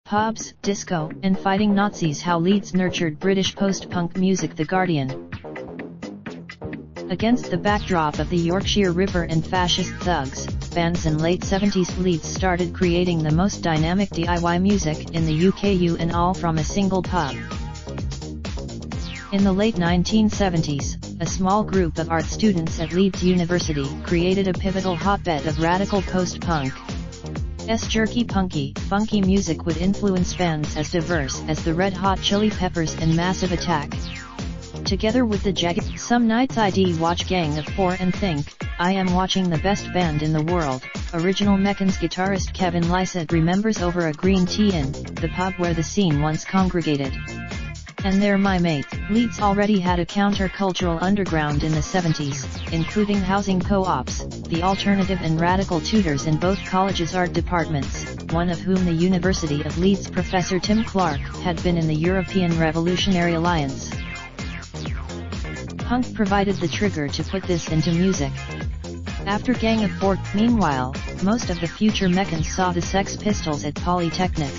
Pubs, disco, and fighting Nazis. How Leeds nurtured British post-punk music. The Guardian. Against the backdrop of the Yorkshire Ripper and fascist thugs, bands in late 70s, Leeds started creating the most dynamic DIY music in the UKU, and all from a single pub. In the late 1970s, a small group of art students at Leeds University created a pivotal hotbed of radical post-punk. Jerky punky, funky music would influence bands as diverse as the Red Hot Chili Peppers and Massive Attack. Together with the Jagged, some nights I'd watch Gang of Four and think, I am watching the best band in the world. Original Meccans guitarist Kevin Lysett remembers over a green tea in the pub where the scene once congregated. And they're my mate. Leeds already had a counter-cultural underground in the 70s, including housing co-ops, the alternative and radical tutors in both colleges' art departments, one of whom the University of Leeds professor Tim Clark had been in the European Revolutionary Alliance. Punk provided the trigger to put this into music. After Gang of Four, meanwhile, most of the future Meccans saw the Sex Pistols at Polytechnic.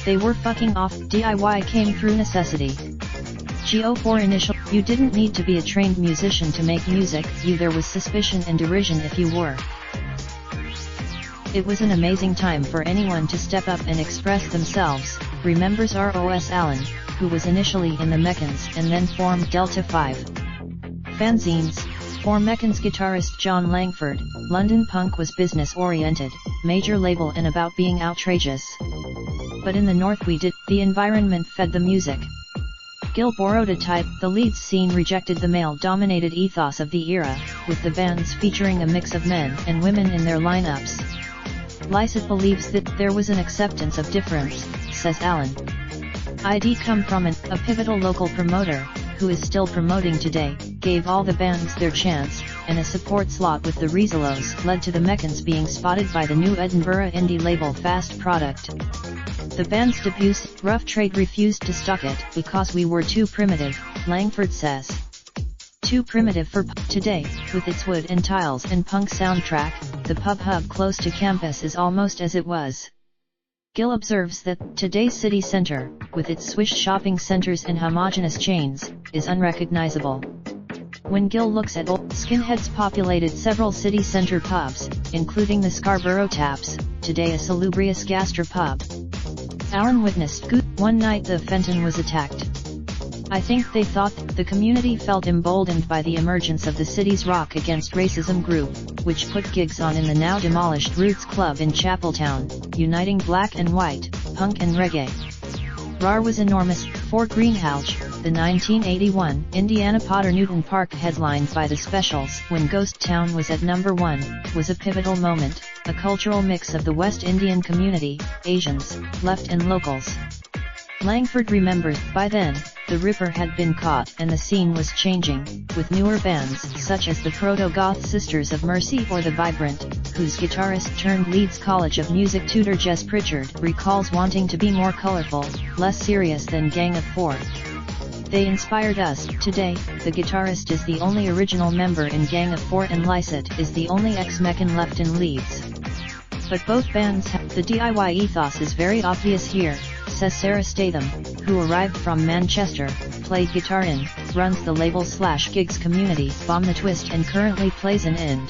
They were fucking off. DIY came through necessity. GO4 initial. You didn't need to be a trained musician to make music. There was suspicion and derision if you were. It was an amazing time for anyone to step up and express themselves, remembers R.O.S. Allen, who was initially in the Meccans and then formed Delta 5. Fanzines. For Meccans guitarist John Langford, London punk was business-oriented, major label and about being outrageous. But in the North we did, the environment fed the music. Gil borrowed a type. The Leeds scene rejected the male-dominated ethos of the era, with the bands featuring a mix of men and women in their lineups. Lysett believes that there was an acceptance of difference, says Allen. I'd come from a pivotal local promoter, who is still promoting today, gave all the bands their chance, and a support slot with the Reezelos led to the Meccans being spotted by the new Edinburgh indie label Fast Product. The band's debut, Rough Trade, refused to stock it because we were too primitive, Langford says. Too primitive for today, with its wood and tiles and punk soundtrack, the pub hub close to campus is almost as it was. Gil observes that today's city centre, with its swish shopping centres and homogeneous chains, is unrecognizable. When Gil looks at old skinheads populated several city centre pubs, including the Scarborough Taps, today a salubrious gastropub. Allen witnessed one night the Fenton was attacked. I think they thought the community felt emboldened by the emergence of the city's Rock Against Racism group, which put gigs on in the now demolished Roots Club in Chapeltown, uniting black and white, punk and reggae. RAR was enormous. For Greenhalgh, the 1981 Indiana Potter Newton Park headlined by the Specials when Ghost Town was at number 1, was a pivotal moment, a cultural mix of the West Indian community, Asians, left and locals. Langford remembers, by then, the Ripper had been caught and the scene was changing, with newer bands such as the Proto-Goth Sisters of Mercy or The Vibrant, whose guitarist turned Leeds College of Music tutor Jess Pritchard recalls wanting to be more colorful, less serious than Gang of Four. They inspired us. Today, the guitarist is the only original member in Gang of Four and Lysett is the only ex-Meccan left in Leeds. But both bands have the DIY ethos is very obvious here, says Sarah Statham, who arrived from Manchester, played guitar in, runs the label/gigs community Bomb the Twist and currently plays an Ind.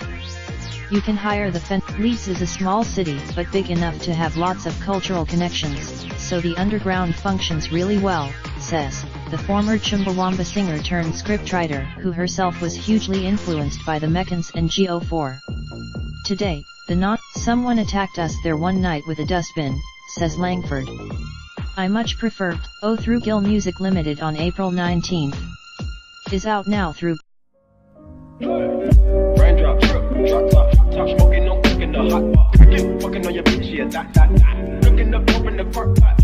You can hire the Leeds is a small city but big enough to have lots of cultural connections, so the underground functions really well, says the former Chumbawamba singer turned scriptwriter who herself was hugely influenced by the Meccans and GO4. Today, someone attacked us there one night with a dustbin, says Langford. I much prefer, through Gil Music Limited on April 19th. Is out now through Raindrop, drop top smoking, no cooking the hot pot. I keep fucking on your bitch, yeah, that. Looking up, open the park, pot.